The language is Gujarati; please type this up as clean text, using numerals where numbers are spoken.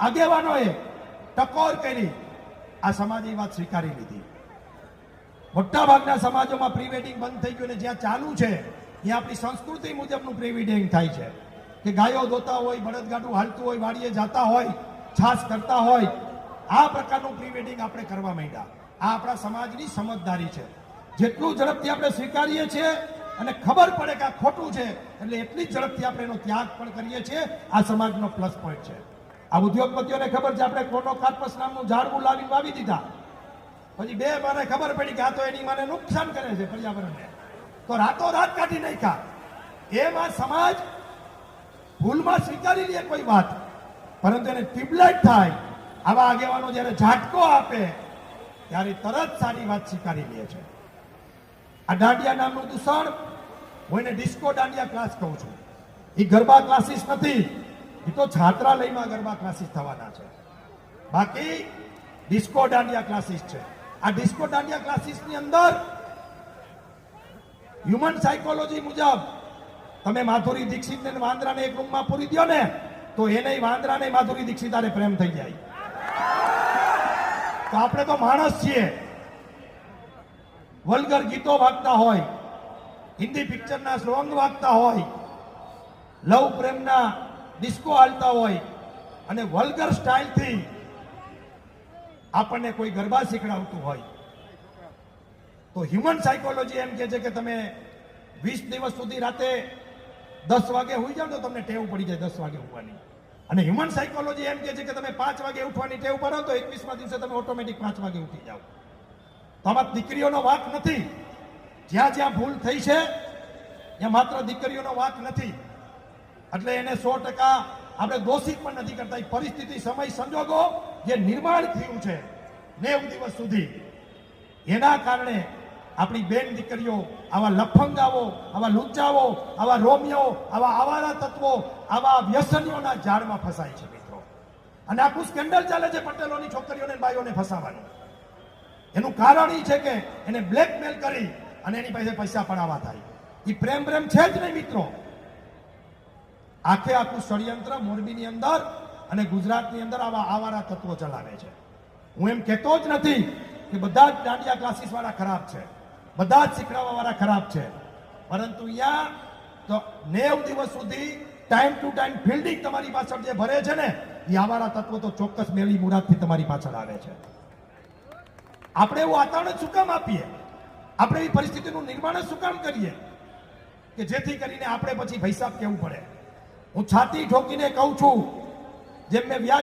આગેવાનોએ ટકોર કરી આ સમાજે વાત સ્વીકારી લીધી. મોટા ભાગના સમાજોમાં પ્રી વેડિંગ બંધ થઈ ગયું, ને જ્યાં ચાલુ છે ત્યાં આપણી સંસ્કૃતિ મુજબનું પ્રી વેડિંગ થાય છે કે ગાયો દોતા હોય, બળદગાડું હાલતું હોય, વાડીએ જતા હોય, છાસ કરતા હોય, આ પ્રકારનું પ્રી વેડિંગ આપણે કરવા માંડ્યા. આ આપણા સમાજની સમજદારી છે. જેટલું ઝડપથી આપણે સ્વીકારીએ છીએ અને ખબર પડે કે આ ખોટું છે, એટલે એટલી જ ઝડપથી આપણે એનો ત્યાગ પણ કરીએ છીએ. આ સમાજનો પ્લસ પોઈન્ટ છે. આ ઉદ્યોગપતિઓને ખબર છે, આપણે કોનો કાર્પસ નામનું ઝાડવું લાવી વાવી દીધા, પછી 2 મારે ખબર પડી કે આ તો એની માને નુકસાન કરે છે પર્યાવરણને, તો રાતોરાત કાઢી નાખ્યા. એમાં સમાજ ભૂલમાં સ્વીકારી લે કોઈ વાત, પરંતુ એને ટ્યુબલાઇટ થાય, આવા આગેવાનો જ્યારે ઝાટકો આપે ત્યારે તરત સારી વાત સ્વીકારી લે છે. આ દાંડિયા નામનું દૂષણ, હું એને ડિસ્કો દાંડિયા ક્લાસ કહું છું. એ ગરબા ક્લાસીસ નથી, એ તો છાત્રાલયમાં ગરબા ક્લાસીસ થવાના છે. બાકી ડિસ્કો દાંડિયા ક્લાસીસ છે. આ ડિસ્કો દાંડિયા ક્લાસીસની અંદર હ્યુમન સાયકોલોજી મુજબ તમે માધુરી દીક્ષિતને વાંદરાને એક રૂમમાં પૂરી દો ને, તો એને વાંદરાને માધુરી દીક્ષિત આરે પ્રેમ થઈ જાય. તો આપણે તો માણસ છીએ. વલ્ગર ગીતો વાગતા હોય, હિન્દી પિક્ચરના સોંગ વાગતા હોય, લવ પ્રેમના ડિસ્કો હાલતા હોય, અને વલ્ગર સ્ટાઇલથી આપણને કોઈ ગરબા શીખડાવતું હોય, તો હ્યુમન સાયકોલોજી એમ કહે છે કે તમે 20 દિવસ સુધી રાતે 10 વાગે સુઈ જાઓ તો તમને ટેવ પડી જાય 10 વાગે ઉઠવાની. અને હ્યુમન સાયકોલોજી એમ કહે છે કે તમે 5 વાગે ઉઠવાની ટેવ પડો તો 21મા દિવસે તમે ઓટોમેટિક 5 વાગે ઉઠી જાઓ. તો આમાં દીકરીઓનો વાંક નથી. જ્યાં જ્યાં ભૂલ થઈ છે ત્યાં માત્ર દીકરીઓનો વાંક નથી. એટલે એને 100% આપણે દોષિત પણ નથી કરતા. એ પરિસ્થિતિ, સમય, સંજોગો જે નિર્માણ થયું છે 90 દિવસ સુધી, એના કારણે આપણી બેન દીકરીઓ આવા લફંગાઓ, આવા લુચ્ચાઓ, આવા રોમિયો, આવા આવારા તત્વો, આવા વ્યસનીઓના જાળમાં ફસાય છે મિત્રો. અને આખું સ્કેન્ડલ ચાલે છે પટેલોની છોકરીઓને બાઈઓને ફસાવાનું. એનું કારણ એ છે કે એને બ્લેકમેલ કરી અને એની પાસે પૈસા પડાવવા થાય. એ પ્રેમ છે જ નહીં મિત્રો. આખું ષડયંત્ર મોરબીની અંદર અને ગુજરાતની અંદર આવા આવારા તત્વો ચલાવે છે. હું એમ કહેતો જ નથી કે બધા જ દાંડિયા ક્લાસીસ વાળા ખરાબ છે, બધા જ શીખડાવવા વાળા ખરાબ છે, પરંતુ અહીંયા તો 90 દિવસ સુધી ટાઈમ ટુ ટાઈમ ફિલ્ડિંગ તમારી પાછળ જે ભરે છે ને, એ આવારા તત્વો તો ચોક્કસ મેલી મુરાદથી તમારી પાછળ આવે છે. આપણે એવું વાતાવરણ શું કામ આપીએ? આપણે એવી પરિસ્થિતિનું નિર્માણ શું કામ કરીએ કે જેથી કરીને આપણે પછી પૈસા કેવું પડે? હું છાતી ઠોકીને કહું છું, જેમ મેં